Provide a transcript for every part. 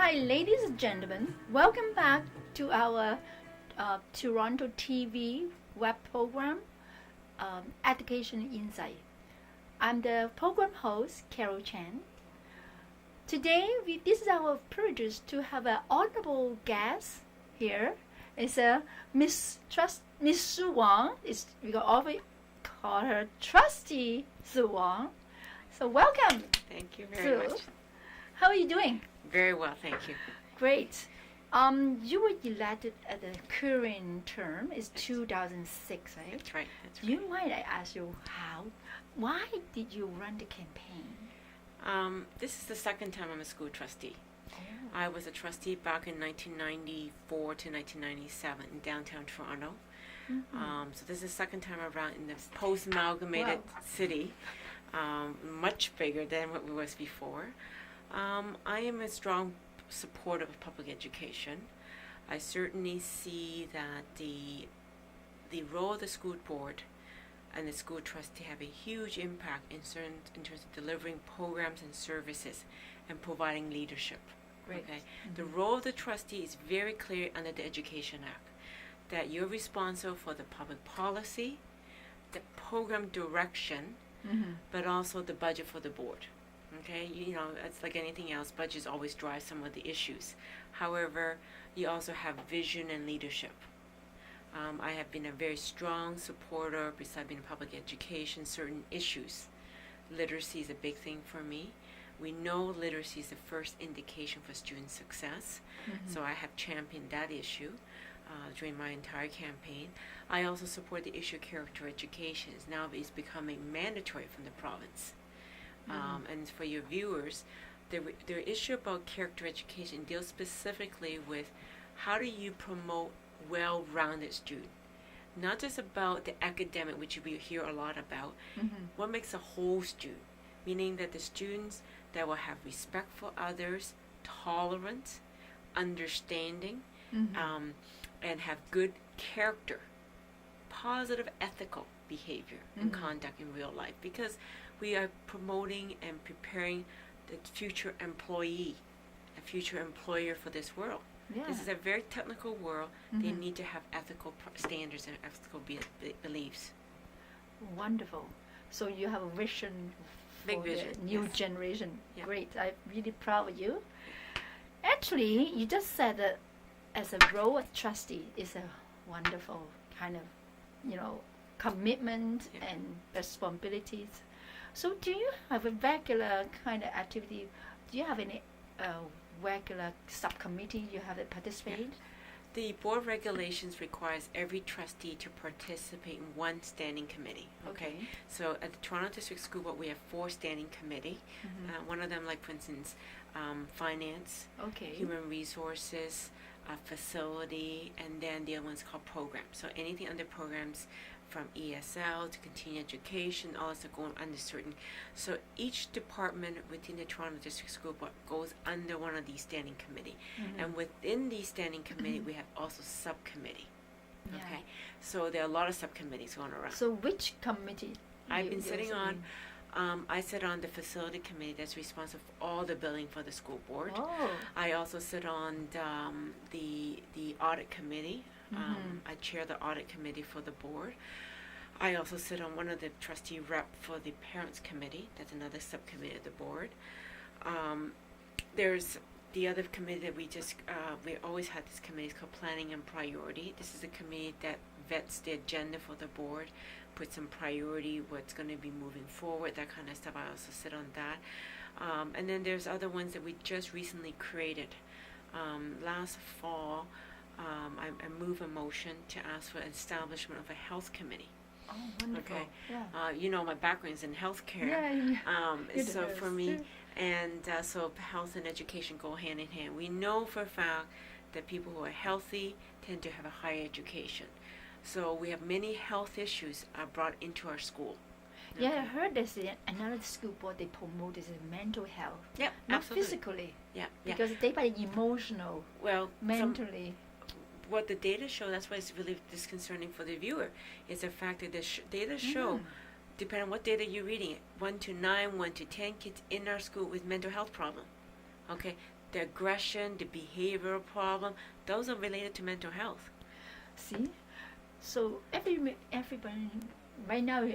Hi, ladies and gentlemen. Welcome back to our Toronto TV web program, Education Insight. I'm the program host, Carol Chan. Today, this is our privilege to have an honorable guest here. It's Miss Su Wong. We can always call her Trustee Su Wong. So welcome. Thank you very much. How are you doing? Very well, thank you. Great. You were elected at the current term. It's 2006, right? That's right. Do you mind I ask you how? Why did you run the campaign? This is the second time I'm a school trustee. Oh. I was a trustee back in 1994 to 1997 in downtown Toronto. Mm-hmm. So this is the second time around in this post-amalgamated city, much bigger than what it was before. I am a strong supporter of public education. I certainly see that the role of the school board and the school trustee have a huge impact in terms of delivering programs and services and providing leadership. Great. Okay, Mm-hmm. the role of the trustee is very clear under the Education Act, that you're responsible for the public policy, the program direction, Mm-hmm. but also the budget for the board. Okay, you know, it's like anything else, budgets always drive some of the issues. However, you also have vision and leadership. I have been a very strong supporter, besides being in public education, certain issues. Literacy is a big thing for me. We know literacy is the first indication for student success, Mm-hmm. so I have championed that issue during my entire campaign. I also support the issue of character education. Now it's becoming mandatory from the province. And for your viewers, the issue about character education deals specifically with how do you promote well-rounded student, not just about the academic, which we hear a lot about. Mm-hmm. What makes a whole student, meaning that the students that will have respect for others, tolerance, understanding, Mm-hmm. And have good character, positive ethical behavior and Mm-hmm. conduct in real life, because we are promoting and preparing the future employee, a future employer for this world. Yeah. This is a very technical world. They Mhm. need to have ethical standards and ethical beliefs. Wonderful. So you have a vision Big for vision, the new yes. generation. Yeah. Great. I'm really proud of you. Actually, you just said that as a role of trustee is a wonderful kind of, commitment Yeah. and responsibilities. So do you have a regular kind of activity? Do you have any regular subcommittee you have to participate? The board regulations requires every trustee to participate in one standing committee. Okay. So at the Toronto District School Board, we have 4 standing committee. Mhm. One of them, like for instance, finance, Okay. human resources, facility, and then the other one's called programs. So anything under programs, from ESL to continuing education, all this are going under certain. So each department within the Toronto District School Board goes under one of these standing committee. Mhm. And within these standing committee, we have also subcommittee. Yeah. Okay, so there are a lot of subcommittees going around. So which committee? I've you- been you're sitting sitting? I sit on the facility committee that's responsible for all the billing for the school board. Oh. I also sit on the audit committee. Mhm. I chair the audit committee for the board. I also sit on one of the trustee rep for the parents committee. That's another subcommittee of the board. There's the other committee that we always had this committee. It's called planning and priority. This is a committee that vets the agenda for the board, puts some priority, what's going to be moving forward, that kind of stuff. I also sit on that. And then there's other ones that we just recently created. Last fall, I moved a motion to ask for establishment of a health committee. Oh, wonderful. Okay. Yeah. You know, my background is in healthcare. Yeah. It So for is. me, and so health and education go hand in hand. We know for a fact that people who are healthy tend to have a higher education. So we have many health issues brought into our school. Yeah, I Okay. heard there's another school board they promote is mental health, Yep, not absolutely. physically, Yeah. because they by emotional, Well, mentally. what the data show, that's why it's really disconcerting for the viewer, is the fact that the data show, depending on what data you're reading, 1 to 9, 1 to 10 kids in our school with mental health problem. Okay, the aggression, the behavioral problem, those are related to mental health. See, so everybody right now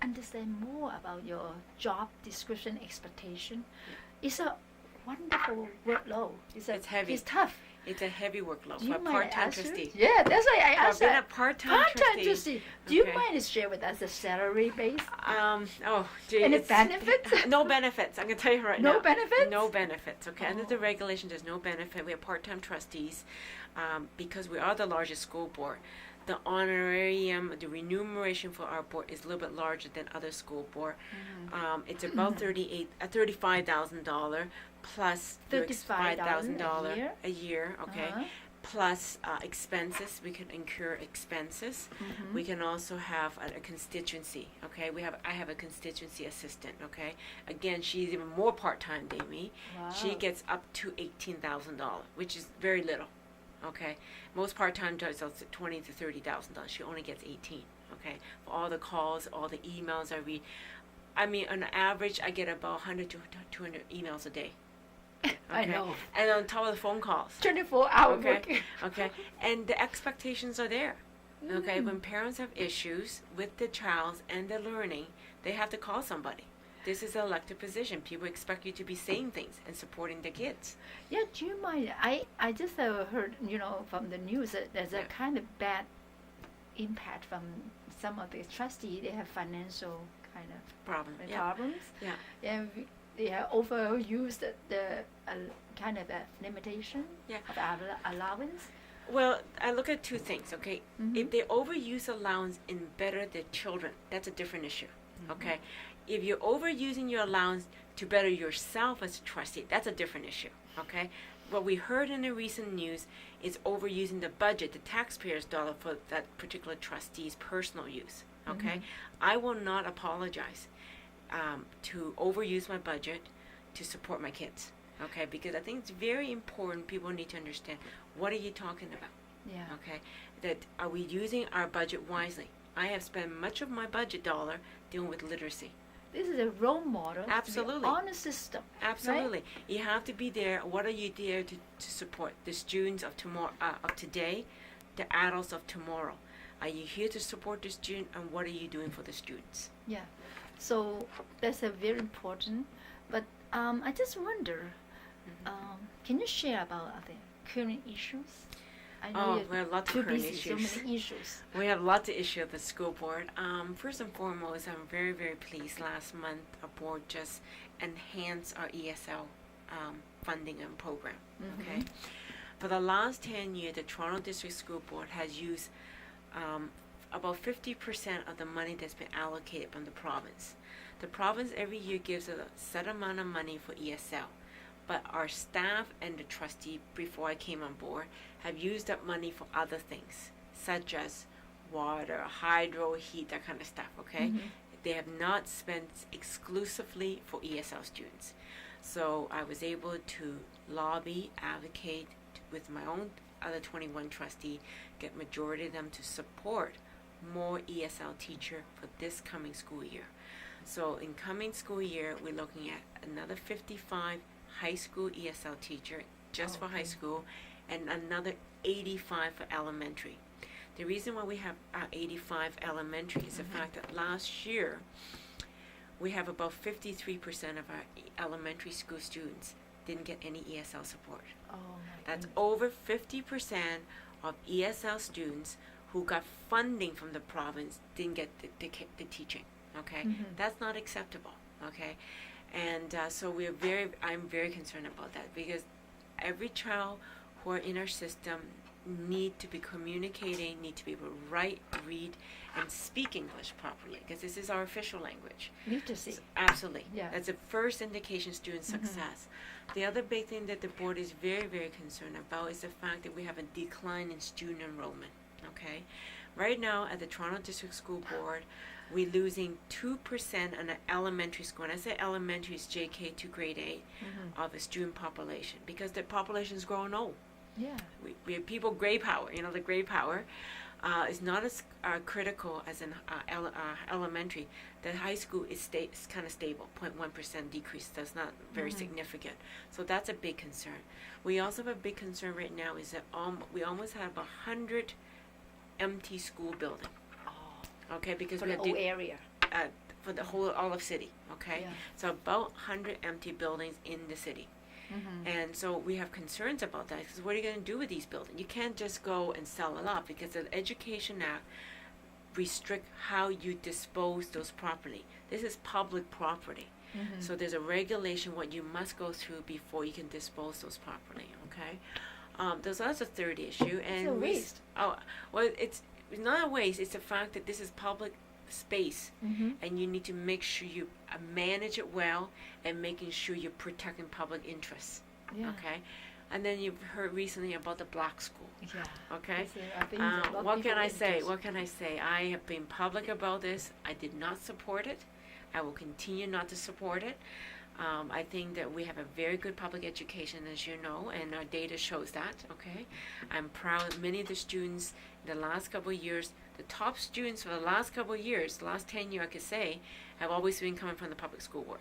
understand more about your job description expectation. It's a wonderful workload. It's heavy. It's tough. It's a heavy workload Do for you a mind part-time ask you? trustee. Yeah, that's why I asked Being that. a part-time trustee. Do you Okay. mind to share with us the salary base? Gee, Any it's- benefits? No benefits. I'm going to tell you right now. No benefits? No benefits. Okay. Under Oh. the regulation, there's no benefit. We have part-time trustees because we are the largest school board. The honorarium, the remuneration for our board is a little bit larger than other school board. It's about $35,000 plus $35,000 a year. Okay. Uh-huh. Plus expenses. We can incur expenses. We can also have a constituency. Okay, I have a constituency assistant. Okay, again, she's even more part-time than me. Wow. She gets up to $18,000, which is very little. Okay, most part-time jobs are $20,000 to $30,000. She only gets 18. Okay, for all the calls, all the emails I read. I mean, on average, I get about 100 to 200 emails a day. I Okay? know. And on top of the phone calls. 24-hour Okay. working. Okay, and the expectations are there. Okay, when parents have issues with the child and the learning, they have to call somebody. This is an elected position. People expect you to be saying things and supporting the kids. Yeah, do you mind? I just heard, from the news that there's a Yeah. kind of bad impact from some of the trustees. They have financial kind of Problem. Yeah. problems. Yeah. And they have overused the kind of a limitation Yeah. of allowance. Well, I look at two things, okay? Mhm. If they overuse allowance and better the children, that's a different issue, okay? If you're overusing your allowance to better yourself as a trustee, that's a different issue, okay? What we heard in the recent news is overusing the budget, the taxpayers' dollar for that particular trustee's personal use, okay? I will not apologize to overuse my budget to support my kids, okay? Because I think it's very important. People need to understand, what are you talking about? Yeah. Okay, that are we using our budget wisely? I have spent much of my budget dollar dealing with literacy. This is a role model. Absolutely. On the system. Absolutely, you have to be there. What are you there to support? The students of tomorrow, of today, the adults of tomorrow. Are you here to support the student, and what are you doing for the students? Yeah. So that's a very important. But I just wonder, can you share about the current issues? I know Oh, you're we have lots too of current busy, issues. so many issues. We have lots of issues at the school board. First and foremost, I'm very, very pleased. Last month, our board just enhanced our ESL funding and program. Okay, for the last 10 years, the Toronto District School Board has used about 50% of the money that's been allocated from the province. The province every year gives a set amount of money for ESL. But our staff and the trustee, before I came on board, have used that money for other things, such as water, hydro, heat, that kind of stuff, okay? They have not spent exclusively for ESL students. So I was able to lobby, advocate with my own other 21 trustee, get majority of them to support more ESL teacher for this coming school year. So in coming school year, we're looking at another 55 high school ESL teacher just for high school, and another 85 for elementary. The reason why we have 85 elementary is the fact that last year we have about 53% of our elementary school students didn't get any ESL support. Oh my That's goodness. over 50% of ESL students who got funding from the province didn't get the teaching. Okay, that's not acceptable. Okay, and so I'm very concerned about that, because every child who are in our system need to be communicating, need to be able to write, read, and speak English properly, because this is our official language. Literacy. So, absolutely. Yeah. That's the first indication of student success. The other big thing that the board is very, very concerned about is the fact that we have a decline in student enrollment. Okay, right now at the Toronto District School Board, we're losing 2% on an elementary school. And I say elementary is JK to grade 8 of the student population, because the population is growing old. Yeah. We have people gray power, the gray power. is not as critical as in elementary. The high school is kind of stable, 0.1% decrease. That's not very significant. So that's a big concern. We also have a big concern right now is that we almost have 100 empty school buildings. Oh, okay, because for we the have whole area. For the whole all of city. Okay, Yeah. so about 100 empty buildings in the city. And so we have concerns about that because what are you going to do with these buildings? You can't just go and sell it off because the Education Act restrict how you dispose those property. This is public property. So there's a regulation what you must go through before you can dispose those property. Okay, there's also a third issue, and It's a waste. Well, it's not a waste. It's the fact that this is public space, and you need to make sure you manage it well and making sure you're protecting public interests. Yeah. Okay, and then you've heard recently about the black school. Yeah. Okay, I think a lot of what can people I say? interest. What can I say? I have been public about this. I did not support it. I will continue not to support it. I think that we have a very good public education, as you know, and our data shows that. Okay, I'm proud. Many of the students in the last couple of years, the top students for the last couple of years, the last 10 years, I could say, have always been coming from the public school board.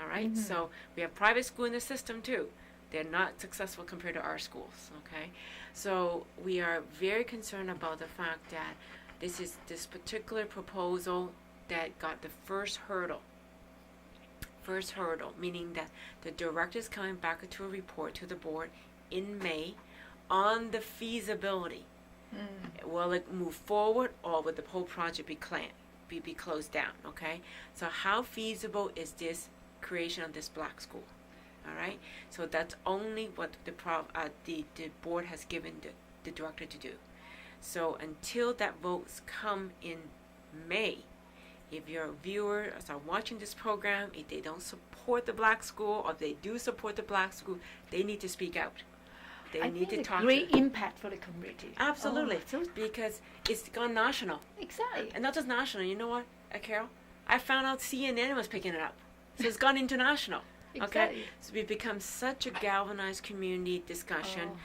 All right, so we have private school in the system too. They're not successful compared to our schools. Okay, so we are very concerned about the fact that this particular proposal that got the first hurdle, meaning that the director is coming back to a report to the board in May on the feasibility. Will it move forward, or will the whole project be closed down? Okay, so how feasible is this creation of this black school? All right, so that's only what the board has given the director to do. So until that votes come in May, if your viewers are watching this program, if they don't support the black school, or if they do support the black school, they need to speak out. They need to talk. Great impact for the community. Absolutely, Oh, so because it's gone national, exactly. and not just national. You know what, Carol? I found out CNN was picking it up, so it's gone international. Okay, Exactly. so we've become such a galvanized community discussion. Oh.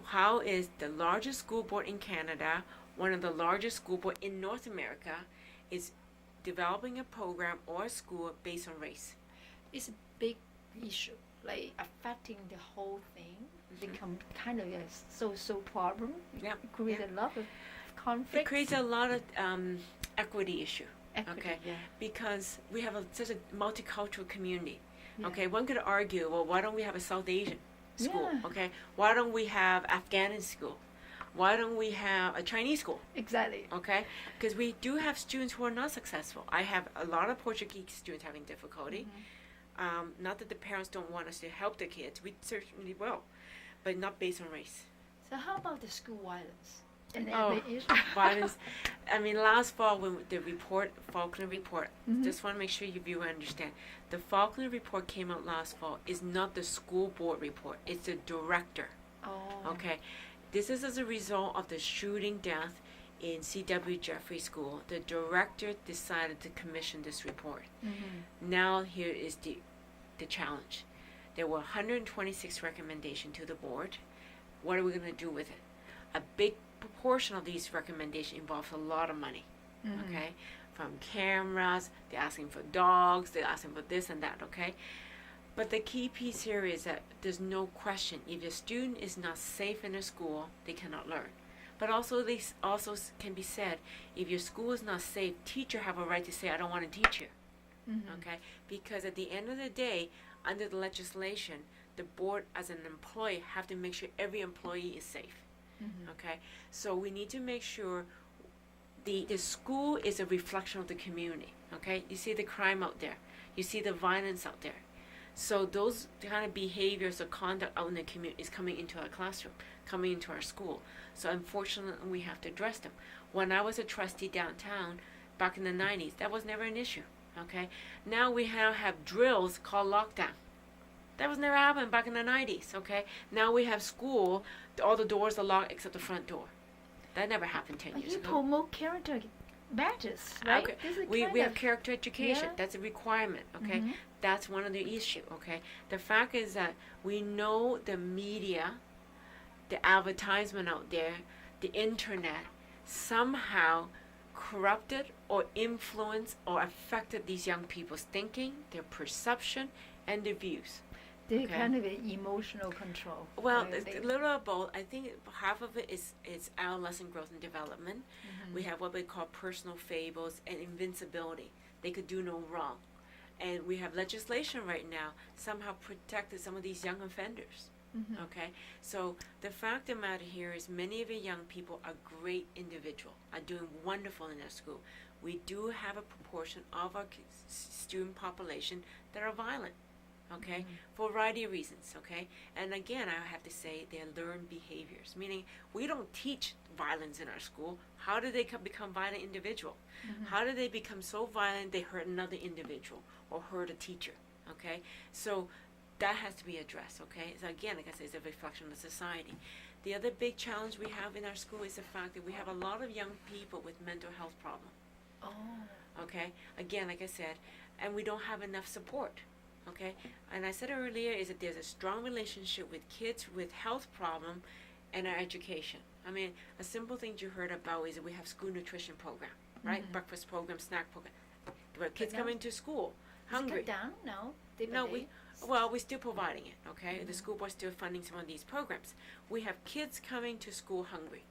How is the largest school board in Canada, one of the largest school board in North America, is developing a program or a school based on race? It's a big issue, like affecting the whole thing. Become kind of a social problem. Yeah, It creates yeah. a lot of It conflict. creates a lot of equity issue. Equity, Okay, yeah. because we have such a multicultural community. Yeah. Okay, one could argue, well, why don't we have a South Asian school? Yeah. Okay, why don't we have Afghan school? Why don't we have a Chinese school? Exactly. Okay, because we do have students who are not successful. I have a lot of Portuguese students having difficulty. Not that the parents don't want us to help the kids, we certainly will, but not based on race. So how about the school violence? And Oh, every issue? violence. I mean, last fall when the Falkland report, Mhm. just want to make sure you viewer understand. The Falkland report came out last fall. Is not the school board report. It's the director. Oh. Okay, this is as a result of the shooting death in C.W. Jeffrey School. The director decided to commission this report. Now here is the challenge. There were 126 recommendations to the board. What are we going to do with it? A big proportion of these recommendations involves a lot of money. Okay, from cameras, they're asking for dogs, they're asking for this and that. Okay, but the key piece here is that there's no question if your student is not safe in a school, they cannot learn. But also, this also can be said, if your school is not safe, teacher have a right to say, I don't want to teach here. Okay, because at the end of the day, under the legislation, the board as an employee have to make sure every employee is safe. Okay, so we need to make sure the school is a reflection of the community. Okay, you see the crime out there, you see the violence out there, so those kind of behaviors or conduct out in the community is coming into our classroom, coming into our school. So unfortunately, we have to address them. When I was a trustee downtown back in the 90s, that was never an issue. Okay, now we have drills called lockdown. That was never happened back in the 90s. Okay, now we have school, all the doors are locked except the front door. That never happened 10 But years you ago. promote character badges, right? Okay, This is we kind have of- character education. Yeah. That's a requirement. Okay, that's one of the issue. Okay, the fact is that we know the media, the advertisement out there, the internet, somehow corrupted or influenced or affected these young people's thinking, their perception, and their views. They're kind of an emotional control. Well, it's a little of both. I think half of it is adolescent growth and development. We have what we call personal fables and invincibility. They could do no wrong. And we have legislation right now somehow protected some of these young offenders. Okay, so the fact of the matter here is many of the young people are great individuals, are doing wonderful in their school. We do have a proportion of our student population that are violent, okay, for a variety of reasons, okay. And again, I have to say they're learned behaviors, meaning we don't teach violence in our school. How do they become violent individual? How do they become so violent they hurt another individual or hurt a teacher, okay? So that has to be addressed, okay? So again, like I said, it's a reflection of the society. The other big challenge we have in our school is the fact that we have a lot of young people with mental health problems. Okay? Again, like I said, and we don't have enough support, okay? And I said earlier is that there's a strong relationship with kids with health problem and our education. I mean, a simple thing you heard about is that we have school nutrition program, right? Breakfast program, snack program. Where kids come into school hungry. Is it cut down? No. We're still providing it, okay? The school board's still funding some of these programs. We have kids coming to school hungry.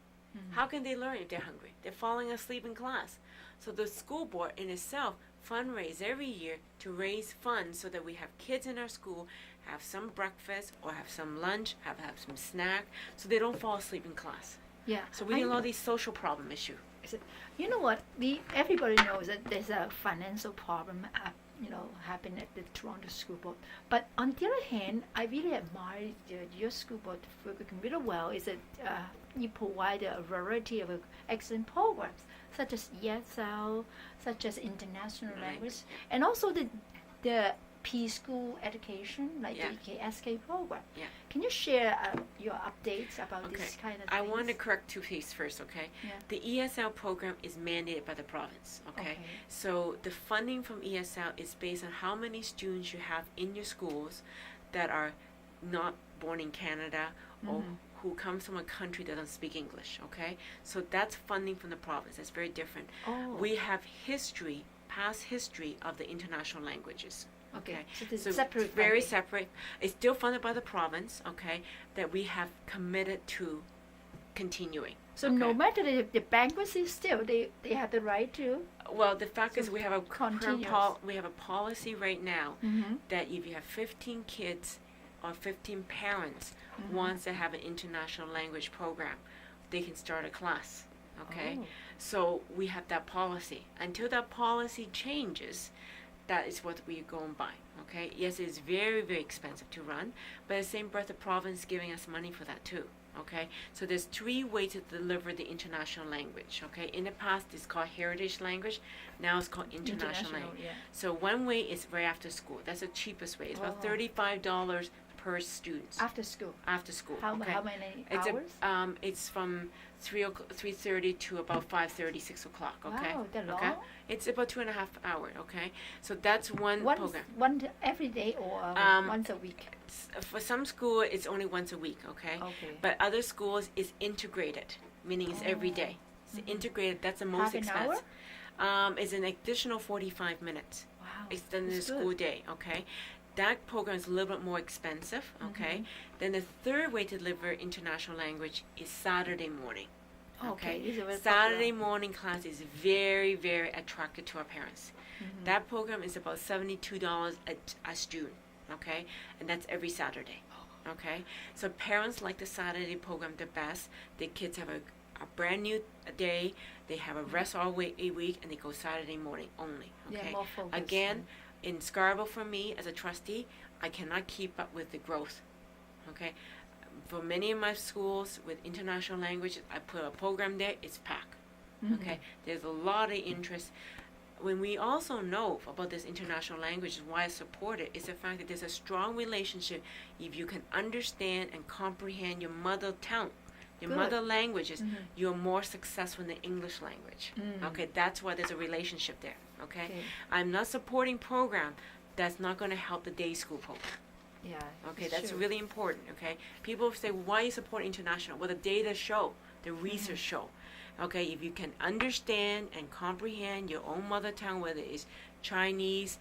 How can they learn if they're hungry? They're falling asleep in class. So the school board in itself fundraise every year to raise funds so that we have kids in our school have some breakfast or have some lunch, have some snack, so they don't fall asleep in class. Yeah. So we have all these social problem issue. You know what? Everybody knows that there's a financial problem happen at the Toronto School Board. But on the other hand, I really admire your school board working really well. Is that you provide a variety of excellent programs, such as ESL, such as international language, and also the preschool education, like the EKSK program. Yeah. Can you share your updates about this kind of things? I want to correct two things first, okay? Yeah. The ESL program is mandated by the province, okay? So the funding from ESL is based on how many students you have in your schools that are not born in Canada or who comes from a country that doesn't speak English, okay? So that's funding from the province. That's very different. We have past history of the international languages. Okay, so it's very separate. It's still funded by the province, okay, that we have committed to continuing. So no matter the bankruptcy, still they have the right to. Well, the fact is we have a policy right now that if you have 15 kids or 15 parents wants to have an international language program, they can start a class. Okay, so we have that policy. Until that policy changes, that is what we're going by, okay? Yes, it's very, very expensive to run, but at the same breath, the province is giving us money for that too, okay? So there's 3 ways to deliver the international language, okay? In the past, it's called heritage language. Now it's called international language. Yeah. So one way is right after school. That's the cheapest way. It's about $35 per student. After school? After school, How many hours? It's from 3:30 to about 5:30, 6 o'clock, okay? Wow, that long? Okay? It's about 2.5 hours, okay? So that's one program. One every day or once a week? For some school, it's only once a week, okay? But other schools, it's integrated, meaning it's every day. It's integrated, that's the most expensive. It's an additional 45 minutes. Wow. It's done in the school day, okay? That program is a little bit more expensive, okay? Then the third way to deliver international language is Saturday morning. Okay. Saturday morning class is very, very attractive to our parents. That program is about $72 a student, okay? And that's every Saturday, okay? So parents like the Saturday program the best. The kids have a brand new day. They have a rest all week, and they go Saturday morning only, okay? Again, in Scarborough, for me as a trustee, I cannot keep up with the growth, okay? For many of my schools with international language, I put a program there, it's packed, okay? There's a lot of interest. When we also know about this international language, why I support it, is the fact that there's a strong relationship. If you can understand and comprehend your mother tongue, your mother languages, you're more successful in the English language. Okay, that's why there's a relationship there. Okay, I'm not supporting program that's not going to help the day school program. Yeah. Okay, that's really important. Okay, people say, why you support international? Well, the data show, the research show. Okay, if you can understand and comprehend your own mother tongue, whether it's Chinese,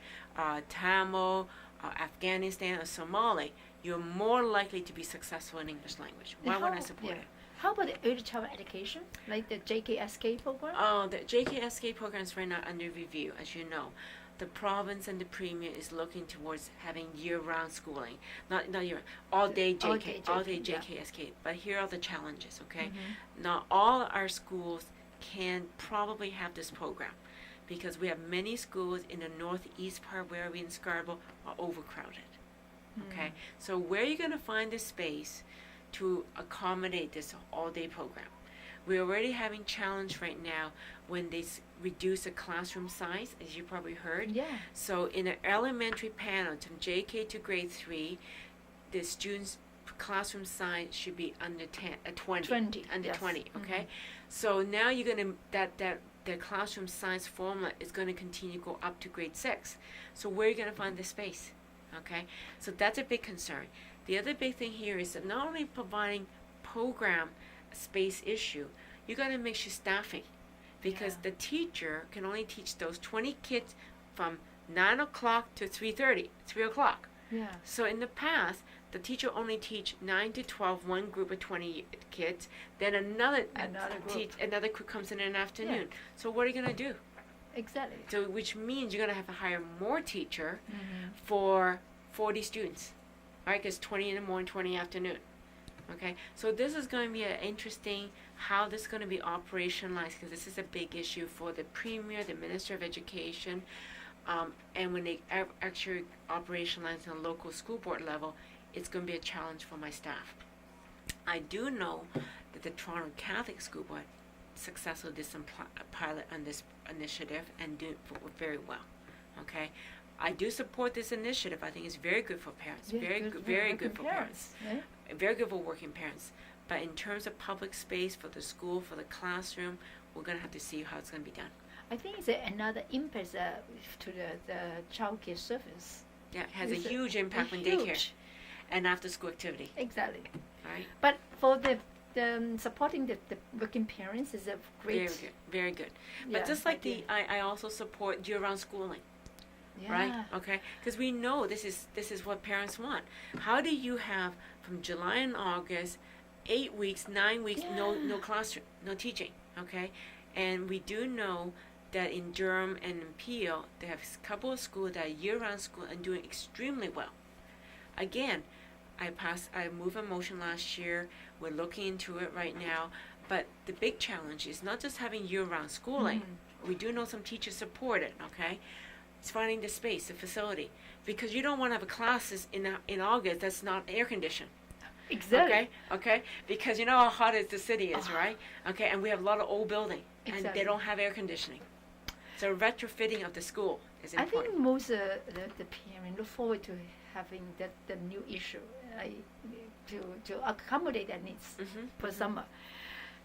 Tamil, Afghanistan, or Somali, you're more likely to be successful in English language. Why would I support it? How about the early childhood education, like the JKSK program? Oh, the JKSK program is right now under review, as you know. The province and the premier is looking towards having year-round schooling, not year, all-day JKSK. But here are the challenges, okay? Mm-hmm. Not all our schools can probably have this program because we have many schools in the northeast part where we in Scarborough are overcrowded, okay? So where are you going to find the space to accommodate this all-day program? We're already having challenge right now when they reduce the classroom size, as you probably heard. Yeah. So in an elementary panel, from JK to grade 3, the students' classroom size should be under 20. Under yes. 20, okay? So now you're going to, the classroom size formula is going to continue to go up to grade 6. So where are you going to find the space? Okay? So that's a big concern. The other big thing here is that not only providing program space issue, you got to make sure staffing, because the teacher can only teach those 20 kids from 9 o'clock to 3 o'clock. Yeah. So in the past, the teacher only teach 9 to 12, one group of 20 kids, then another group comes in an afternoon. Yeah. So what are you going to do? Exactly. So which means you're going to have to hire more teacher for 40 students, right? Because 20 in the morning, 20 in the afternoon. Okay, so this is going to be interesting how this is going to be operationalized, because this is a big issue for the Premier, the Minister of Education, and when they actually operationalize on a local school board level, it's going to be a challenge for my staff. I do know that the Toronto Catholic School Board successfully did some pilot on this initiative and did very well. Okay, I do support this initiative. I think it's very good for parents. Very good for parents. Yeah. Very good for working parents. But in terms of public space for the school, for the classroom, we're going to have to see how it's going to be done. I think it's another impact to the child care service. Yeah, it has a huge impact on daycare and after school activity. Exactly. Right. But for the supporting the working parents is a great. Very good. But just like I also support year-round schooling. Yeah. Right? Okay? Because we know this is what parents want. How do you have from July and August, 8 weeks, 9 weeks, no classroom, no teaching, okay? And we do know that in Durham and in Peel, they have a couple of schools that are year-round school and doing extremely well. Again, I moved a motion last year. We're looking into it right now. But the big challenge is not just having year-round schooling. We do know some teachers support it, okay? It's finding the space, the facility, because you don't want to have classes in August that's not air conditioned. Exactly. Okay. Because you know how hot the city is, right? Okay, and we have a lot of old buildings, and they don't have air conditioning. So retrofitting of the school is important. I think most the parents look forward to having the new issue to accommodate their needs for summer.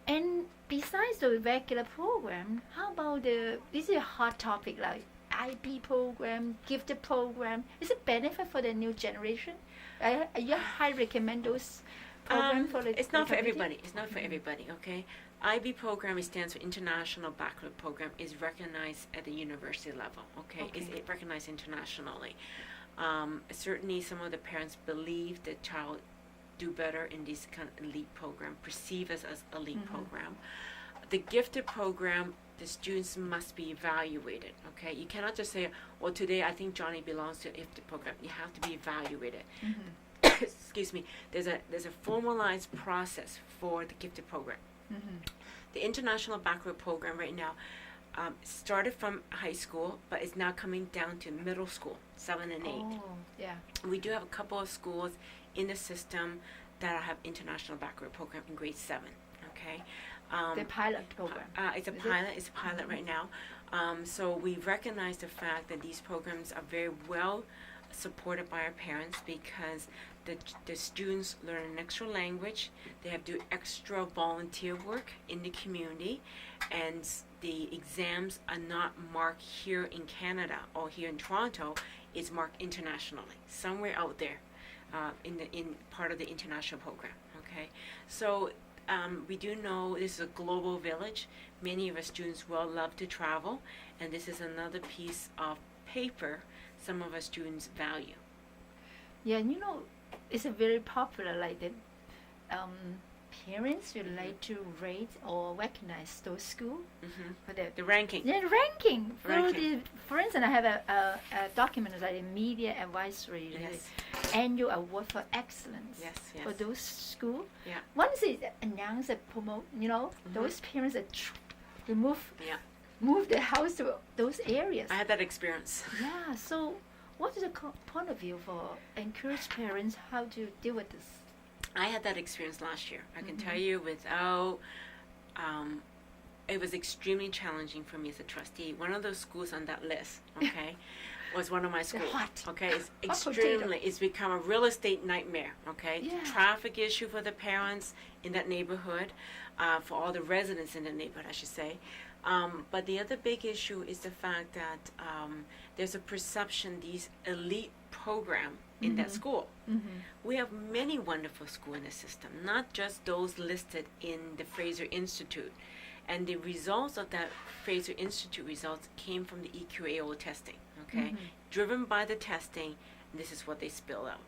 And besides the regular program, how about this is a hot topic like IB program, gifted program. Is it benefit for the new generation? You highly recommend those programs for the It's not for everybody. It's not for everybody, okay? IB program, it stands for International Baccalaureate Program, is recognized at the university level, okay? It's recognized internationally. Certainly some of the parents believe the child do better in this kind of elite program, perceive as elite program. The gifted program, the students must be evaluated, okay? You cannot just say, well, today I think Johnny belongs to the gifted program. You have to be evaluated. Excuse me. There's a formalized process for the gifted program. The International Baccalaureate Program right now started from high school, but it's now coming down to middle school, 7 and 8. Oh, yeah. We do have a couple of schools in the system that have International Baccalaureate Program in grade 7, okay? The pilot program. It's a pilot. It's a pilot right now. So we recognize the fact that these programs are very well supported by our parents, because the students learn an extra language. They have to do extra volunteer work in the community, and the exams are not marked here in Canada or here in Toronto. It's marked internationally, somewhere out there, in part of the international program. Okay, so we do know this is a global village. Many of our students will love to travel, and this is another piece of paper some of our students value. Yeah, and it's a very popular, like the parents would like to rate or recognize those schools for The ranking. Yeah, ranking. Ranking. For instance, I have a document like a media advisory, Yes. annual award for excellence Yes, for yes. those schools. Yeah. Once it's announced and promote, those parents that Yeah. move their house to those areas. I had that experience. Yeah. So, what is the point of view for encourage parents how to deal with this? I had that experience last year. I can tell you without, it was extremely challenging for me as a trustee. One of those schools on that list, okay, was one of my schools. hot. Okay, it's Hot potato. extremely, it's become a real estate nightmare, okay? Yeah. Traffic issue for the parents in that neighborhood, for all the residents in the neighborhood, I should say. But the other big issue is the fact that there's a perception these elite program in that school. We have many wonderful schools in the system, not just those listed in the Fraser Institute. And the results of that Fraser Institute results came from the EQAO testing, okay? Driven by the testing, this is what they spill out.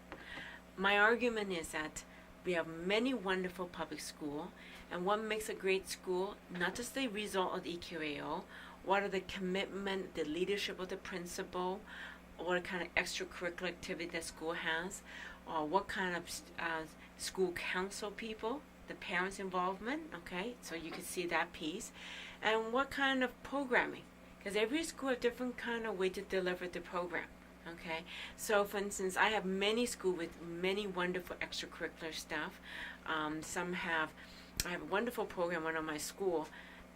My argument is that we have many wonderful public schools, and what makes a great school, not just the result of the EQAO, what are the commitment, the leadership of the principal, what kind of extracurricular activity that school has, or what kind of school council people, the parents' involvement, okay, so you can see that piece, and what kind of programming, because every school has different kind of way to deliver the program, okay. So, for instance, I have many schools with many wonderful extracurricular stuff. I have a wonderful program at my school.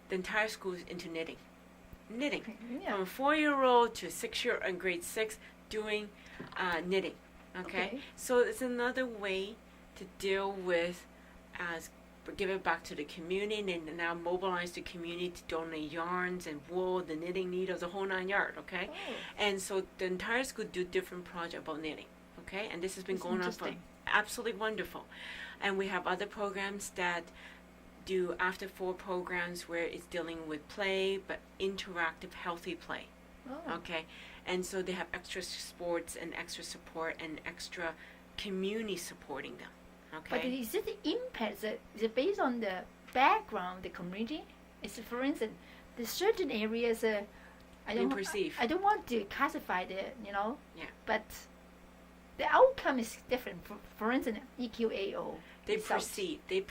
The entire school is into knitting. Yeah. From a 4-year-old to a 6-year-old in grade 6 doing knitting. Okay? So it's another way to deal with, give it back to the community, and now mobilize the community to donate yarns and wool, the knitting needles, the whole 9 yards. Okay? Oh. And so the entire school do different project about knitting. Okay? And this has been That's going on for interesting. absolutely wonderful. And we have other programs that do after 4 programs where it's dealing with play, but interactive, healthy play. Oh. Okay, and so they have extra sports and extra support and extra community supporting them. But Okay, is it the impact? Is it based on the background, the community? Is it, for instance, the certain areas? being perceived. I don't want to classify the, Yeah. But the outcome is different. For instance, EQAO. They results.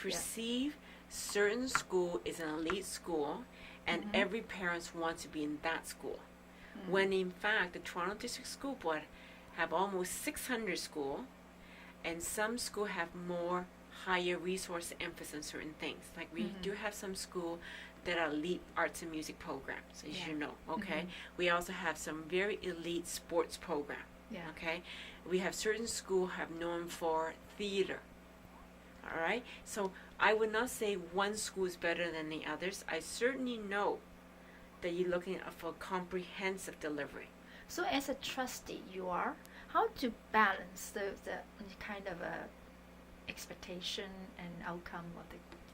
perceive certain school is an elite school, and every parent wants to be in that school. When in fact, the Toronto District School Board have almost 600 schools, and some school have more higher resource emphasis on certain things. Like we do have some school that are elite arts and music programs, as you know. Okay, we also have some very elite sports program. Yeah. Okay, we have certain school have known for theater. All right, so I would not say one school is better than the others. I certainly know that you're looking for comprehensive delivery. So as a trustee, how to balance the kind of expectation and outcome of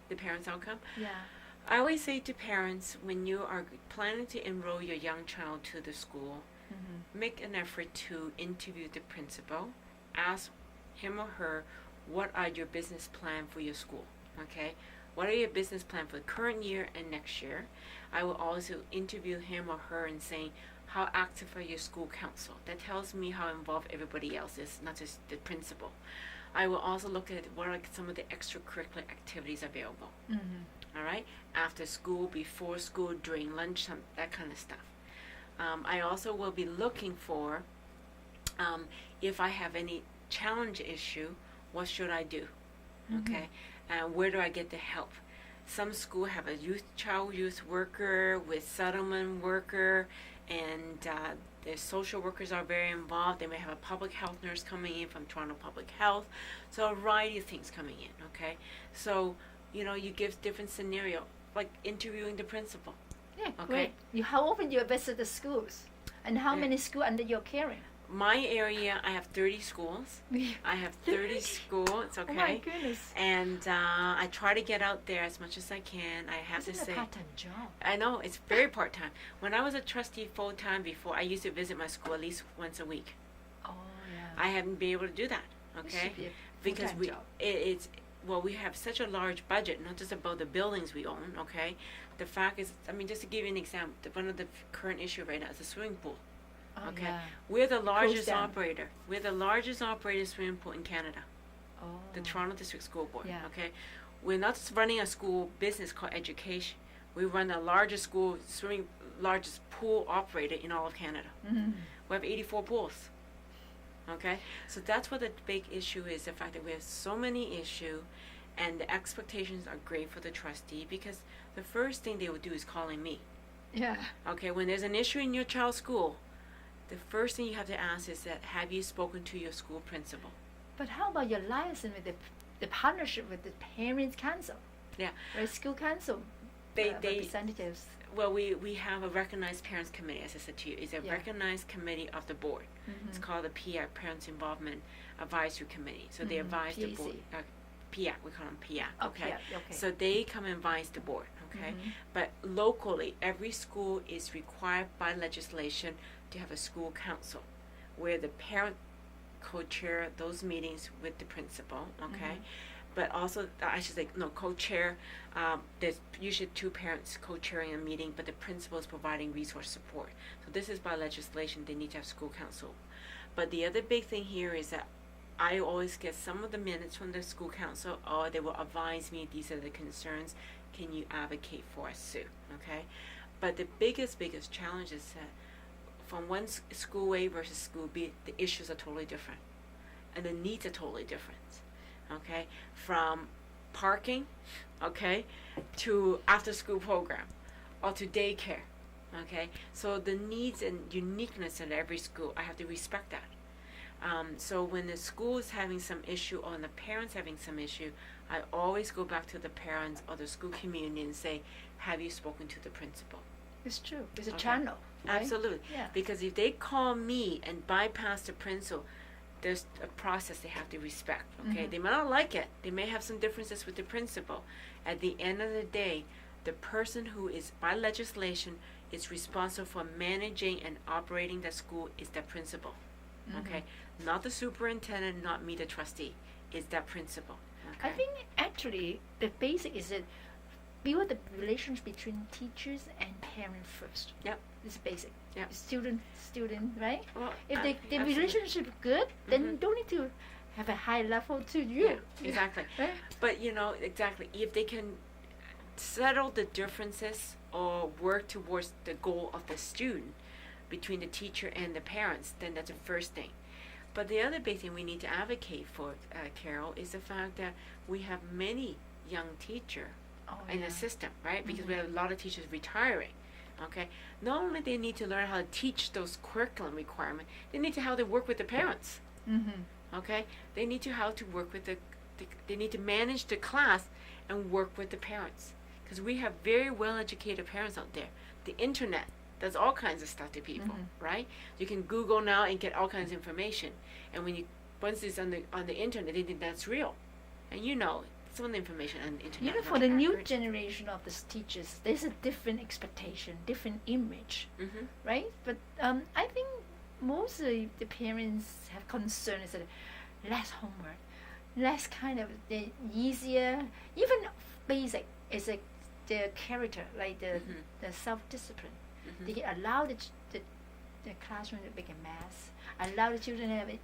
The parents' outcome. yeah. I always say to parents, when you are planning to enroll your young child to the school, make an effort to interview the principal, ask him or her, what are your business plan for your school, okay? What are your business plan for the current year and next year? I will also interview him or her and say, how active are your school council? That tells me how involved everybody else is, not just the principal. I will also look at what are some of the extracurricular activities available. All right, after school, before school, during lunch, that kind of stuff. I also will be looking for if I have any challenge issue, what should I do? Okay, where do I get the help? Some school have a child youth worker with settlement worker, and the social workers are very involved. They may have a public health nurse coming in from Toronto Public Health, so a variety of things coming in. Okay, so you give different scenario, like interviewing the principal. Yeah, Okay. great. How often you visit the schools, and how many schools under your caring? My area, I have 30 schools. I have 30 schools, okay? Oh my goodness. And I try to get out there as much as I can. I have to say. It's a part-time job. I know, it's very part-time. When I was a trustee full-time before, I used to visit my school at least once a week. Oh, yeah. I haven't been able to do that, It okay? should be a Because full-time we, job. it's, well, we have such a large budget, not just about the buildings we own, okay? The fact is, I mean, just to give you an example, one of the current issue right now is the swimming pool. Oh, Okay. yeah. We're the largest down. operator. We're the largest operator swimming pool in Canada, Oh. the Toronto District School Board. Yeah. Okay. We're not just running a school business called education. We run the largest largest pool operator in all of Canada. Mhm. We have 84 pools. Okay. So that's what the big issue is, the fact that we have so many issues, and the expectations are great for the trustee because the first thing they would do is calling me. Yeah. Okay. When there's an issue in your child's school, the first thing you have to ask is that, have you spoken to your school principal? But how about your liaison with the partnership with the parents' council? Yeah. Or school council They representatives? well, we have a recognized parents committee, as I said to you. It's a Yeah. recognized committee of the board. It's Mhm. called the PIAC, Parents Involvement Advisory Committee. So they Mhm, advise the PAC. board. PIAC, we call them PIAC. Oh, Okay. yeah, okay. So they come and advise the board. Okay. Mhm. But locally, every school is required by legislation to have a school council, where the parent co-chair those meetings with the principal. Okay. Mhm. But also, I should say, no, co-chair. There's usually two parents co-chairing a meeting, but the principal is providing resource support. So this is by legislation. They need to have school council. But the other big thing here is that I always get some of the minutes from the school council, or they will advise me, these are the concerns. Can you advocate for us, Sue? Okay. But the biggest challenge is that from one school A versus school B, the issues are totally different, and the needs are totally different. Okay, from parking, okay, to after-school program, or to daycare. Okay, so the needs and uniqueness in every school, I have to respect that. So when the school is having some issue or the parents having some issue, I always go back to the parents or the school community and say, have you spoken to the principal? It's true. It's a Okay. channel. Right? Absolutely. Yeah. Because if they call me and bypass the principal, there's a process they have to respect. Okay, Mhm. they might not like it. They may have some differences with the principal. At the end of the day, the person who is by legislation is responsible for managing and operating the school is the principal. Okay, not the superintendent, not me, the trustee. It's that principal. Okay. I think actually the basic is that build the relationship between teachers and parents first. Yep. It's basic. Yep. Student, right? Well, If the absolutely. relationship good, then Mhm. you don't need to have a high level to you. Yeah, exactly. Right? But exactly, if they can settle the differences or work towards the goal of the student between the teacher and the parents, then that's the first thing. But the other big thing we need to advocate for, Carol, is the fact that we have many young teachers Oh, in yeah. the system, right? Because we have a lot of teachers retiring. Okay, not only they need to learn how to teach those curriculum requirements, they need to how to work with the parents. Mhm. Okay, they need to how to work with they need to manage the class and work with the parents, because we have very well educated parents out there. The internet does all kinds of stuff to people, Mhm. right? You can Google now and get all kinds of information, and once it's on the internet, they think that's real, and some of the information on the internet. Even is for not the new accurate. generation of the teachers, there's a different expectation, different image, Mhm. right? But I think mostly the parents have concerns that less homework, less kind of the easier, even basic is like the character, like Mhm. the self-discipline. Mhm. They allow the classroom to make a mess, allow the children to have it,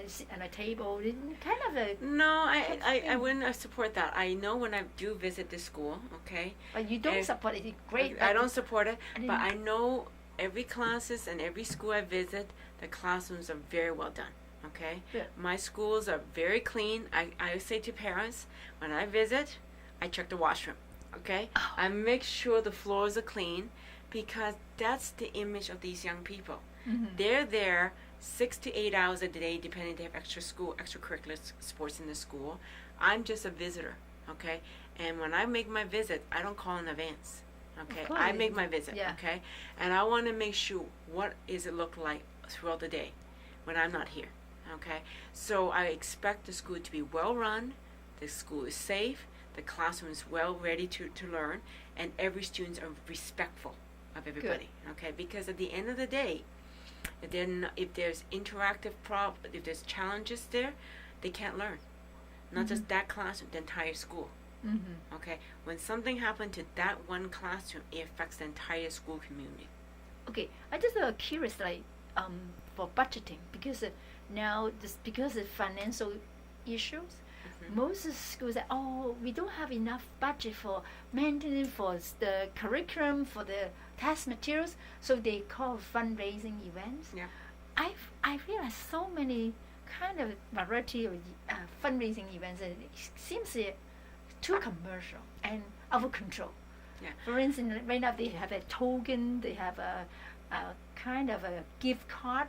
sit on a table, kind of a. No, That's I thing. wouldn't support that. I know when I do visit the school, okay, But you don't And- support it. It's great. I but don't support it, I but didn't- I know every classes and every school I visit, the classrooms are very well done. Okay, Yeah. my schools are very clean. I say to parents, when I visit, I check the washroom. Okay, Oh. I make sure the floors are clean, because that's the image of these young people. Mhm. They're there 6 to 8 hours a day, depending if they have extracurricular sports in the school. I'm just a visitor, okay? And when I make my visit, I don't call in advance, okay? course. I make my visit, Yeah. okay? And I want to make sure what is it look like throughout the day. when I'm not here. Okay, so I expect the school to be well run, the school is safe, the classroom is well ready to learn, and every student are respectful of everybody. Good. Okay, because at the end of the day, then if there's if there's challenges there, they can't learn. Not just that classroom, the entire school. Okay, when something happened to that one classroom, it affects the entire school community. Okay, I just curious, like for budgeting, because now because of financial issues, most schools say, oh, we don't have enough budget for maintenance, for the curriculum, for the test materials, so they call fundraising events. Yeah. I realize so many kind of variety of fundraising events, and it seems too commercial and out of control. Yeah. For instance, right now they have a token, they have a kind of a gift card.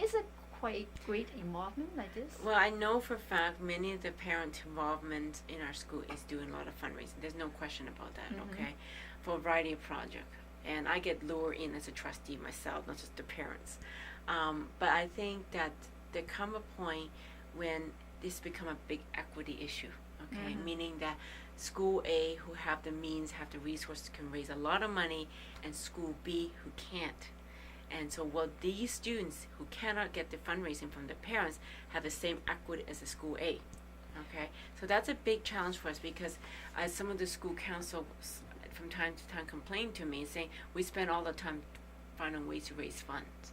Is it quite great involvement like this? Well, I know for a fact many of the parent involvement in our school is doing a lot of fundraising. There's no question about that, okay? For a variety of projects. And I get lured in as a trustee myself, not just the parents. But I think that there come a point when this become a big equity issue, okay? Meaning that school A, who have the means, have the resources, can raise a lot of money, and school B, who can't. And so will these students who cannot get the fundraising from their parents have the same equity as the school A? Okay, so that's a big challenge for us, because some of the school councils from time to time complain to me saying we spend all the time finding ways to raise funds.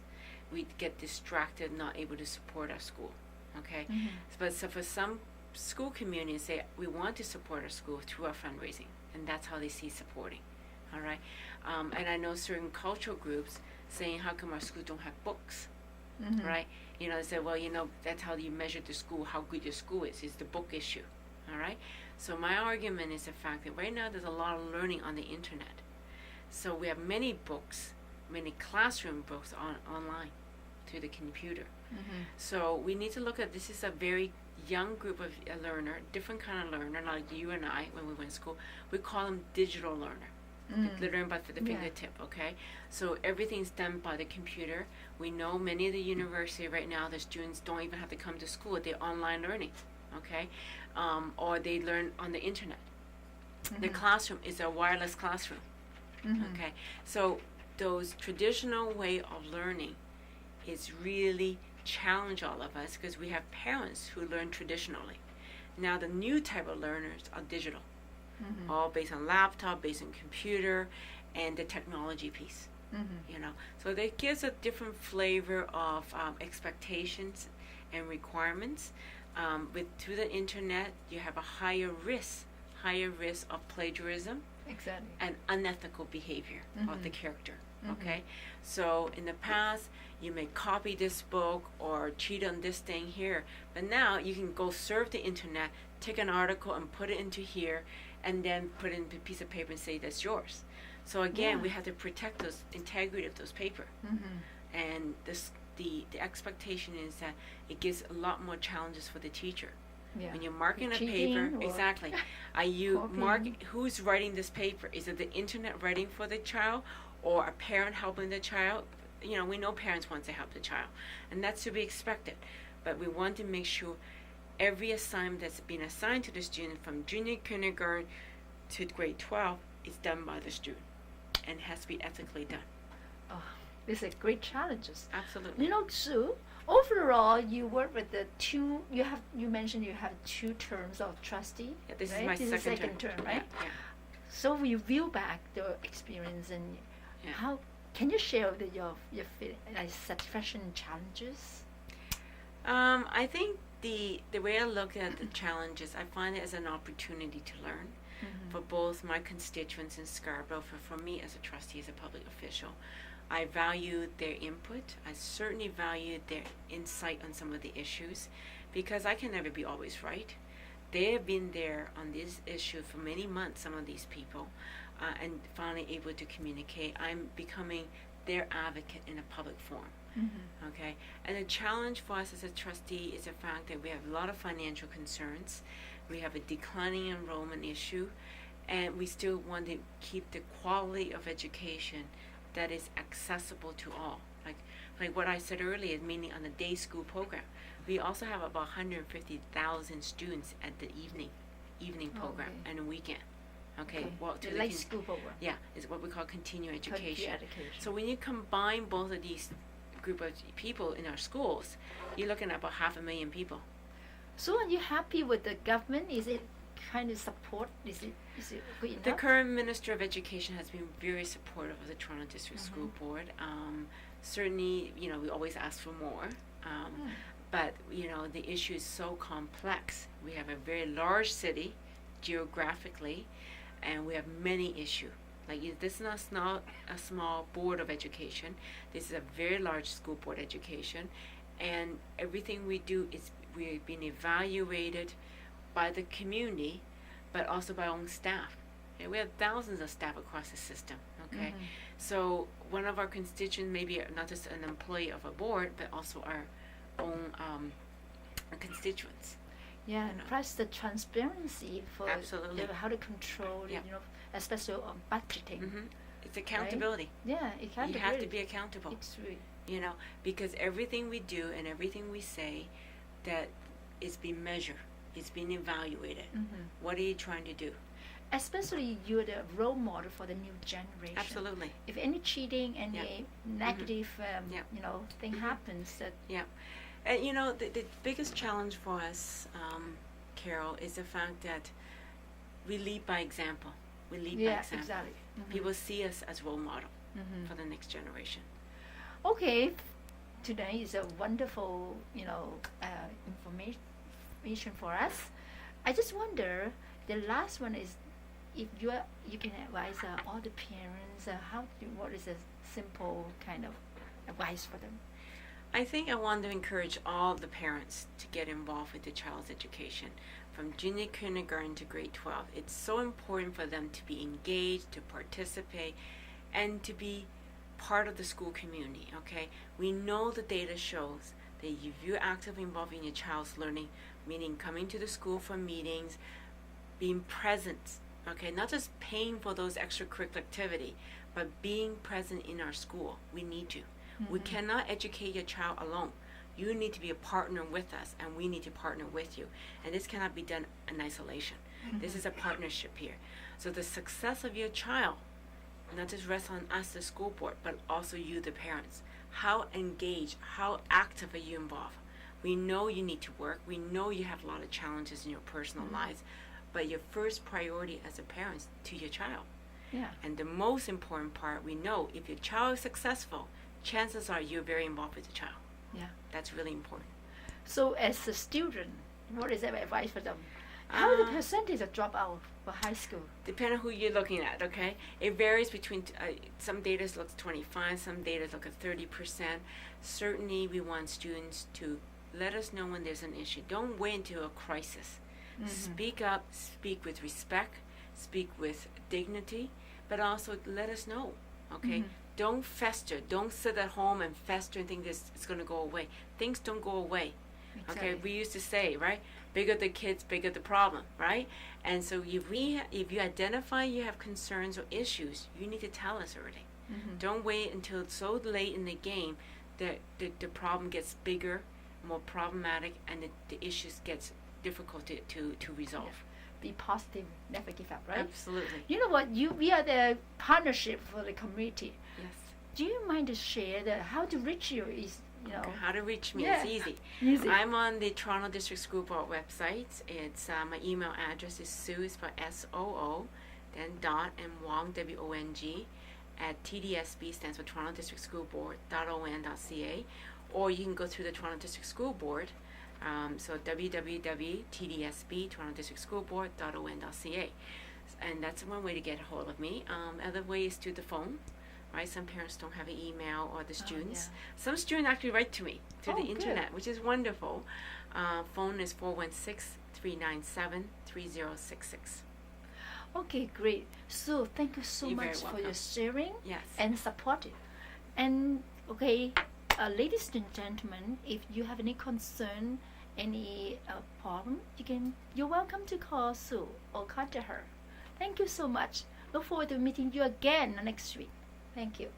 We get distracted, not able to support our school. Okay, but so for some school communities say we want to support our school through our fundraising, and that's how they see supporting. All right, and I know certain cultural groups saying how come our schools don't have books, right? You know, they say, well, you know, that's how you measure the school, how good your school is the book issue, all right? So my argument is the fact that right now there's a lot of learning on the internet. So we have many books, many classroom books online through the computer. So we need to look at, this is a very young group of learner, different kind of learner, like you and I when we went to school. We call them digital learner. They learn by the fingertip, okay? So everything's done by the computer. We know many of the university right now, the students don't even have to come to school. They're online learning, okay? Or they learn on the internet. The classroom is a wireless classroom, okay? So those traditional way of learning is really challenge all of us, because we have parents who learn traditionally. Now the new type of learners are digital. All based on laptop, based on computer, and the technology piece. You know, so that gives a different flavor of expectations and requirements. Through the internet, you have a higher risk of plagiarism, and unethical behavior of the character. Okay, so in the past you may copy this book or cheat on this thing here, but now you can go surf the internet, take an article and put it into here, and then put in a piece of paper and say that's yours. So again, we have to protect those integrity of those paper. And the expectation is that it gives a lot more challenges for the teacher. When you're marking a paper, exactly. Are you who's writing this paper? Is it the internet writing for the child, or a parent helping the child? You know, we know parents want to help the child, and that's to be expected. But we want to make sure every assignment that's been assigned to the student from junior kindergarten to grade 12 is done by the student and has to be ethically done. Oh, these are great challenges. Absolutely. You know, Sue, overall, you work with the two, you mentioned you have 2 terms of trustee. Yeah, this right? is my this second term, right? Yeah. So we view back the experience, and how can you share your feeling, like satisfaction and challenges? I think the way I look at the challenges, I find it as an opportunity to learn for both my constituents in Scarborough, for me as a trustee, as a public official. I value their input. I certainly value their insight on some of the issues, because I can never be always right. They have been there on this issue for many months, some of these people, and finally able to communicate. I'm becoming their advocate in a public forum. Okay, and the challenge for us as a trustee is the fact that we have a lot of financial concerns. We have a declining enrollment issue, and we still want to keep the quality of education that is accessible to all. Like, like what I said earlier, meaning on the day school program. We also have about 150,000 students at the evening program and a weekend. Okay, well, the late school program. Yeah, it's what we call continuing education. Education. So when you combine both of these group of people in our schools, you're looking at about 500,000 people. So are you happy with the government? Is it kind of support? Is it good enough? The current Minister of Education has been very supportive of the Toronto District School Board. Certainly, we always ask for more. But, the issue is so complex. We have a very large city geographically, and we have many issues. Like, this is not a small board of education. This is a very large school board education. And everything we do is we're being evaluated by the community, but also by our own staff. And we have thousands of staff across the system, okay? So one of our constituents, maybe not just an employee of a board, but also our own constituents. Yeah, and plus the transparency for Absolutely. How to control, especially on budgeting. It's accountability. Right? Yeah, accountability. You have to be accountable. It's really. Because everything we do and everything we say, that is being measured, it's being evaluated. What are you trying to do? Especially you're the role model for the new generation. Absolutely. If any cheating, any negative, thing happens, that And the biggest challenge for us, Carol, is the fact that we lead by example. We lead by example. Exactly. People see us as role model for the next generation. Okay, today is a wonderful, information for us. I just wonder, the last one is, if you can advise all the parents, what is a simple kind of advice for them? I think I want to encourage all the parents to get involved with the child's education from junior kindergarten to grade 12. It's so important for them to be engaged, to participate, and to be part of the school community, okay? We know the data shows that if you're actively involved in your child's learning, meaning coming to the school for meetings, being present, okay? Not just paying for those extracurricular activity, but being present in our school. We need you. We cannot educate your child alone. You need to be a partner with us, and we need to partner with you. And this cannot be done in isolation. This is a partnership here. So the success of your child not just rests on us, the school board, but also you, the parents. How engaged, how active are you involved? We know you need to work. We know you have a lot of challenges in your personal lives, but your first priority as a parent is to your child. Yeah. And the most important part, we know if your child is successful, chances are you're very involved with the child. Yeah. That's really important. So as a student, what is the advice for them? How is the percentage of dropout for high school? Depending on who you're looking at, okay? It varies between, some data looks 25, some data look at 30%. Certainly we want students to let us know when there's an issue. Don't wait until a crisis. Speak up, speak with respect, speak with dignity, but also let us know, okay? Don't fester. Don't sit at home and fester and think this is going to go away. Things don't go away. Exactly. Okay, we used to say, right? Bigger the kids, bigger the problem, right? And so if you identify you have concerns or issues, you need to tell us already. Don't wait until it's so late in the game that the problem gets bigger, more problematic, and the issues gets difficult to resolve. Yeah. Be positive, never give up, right? Absolutely. You know what? We are the partnership for the community. Yes. Do you mind to share how to reach you? Is Okay, how to reach me Yeah. is easy. Easy. I'm on the Toronto District School Board website. It's my email address is Sue, is for SOO, then dot, and Wong, WONG, at TDSB, stands for Toronto District School Board, .on.ca, or you can go through the Toronto District School Board, so www.tdsb, Toronto District School Board, .on.ca. And that's one way to get a hold of me. Other way is through the phone. Right, some parents don't have an email, or the students. Some students actually write to me through the internet, which is wonderful. Phone is 416-397-3066. Okay, great. So thank you so You're very much for welcome. your sharing Yes. and supportive. And okay, ladies and gentlemen, if you have any concern, any problem, you're welcome to call Sue or contact her. Thank you so much. Look forward to meeting you again next week. Thank you.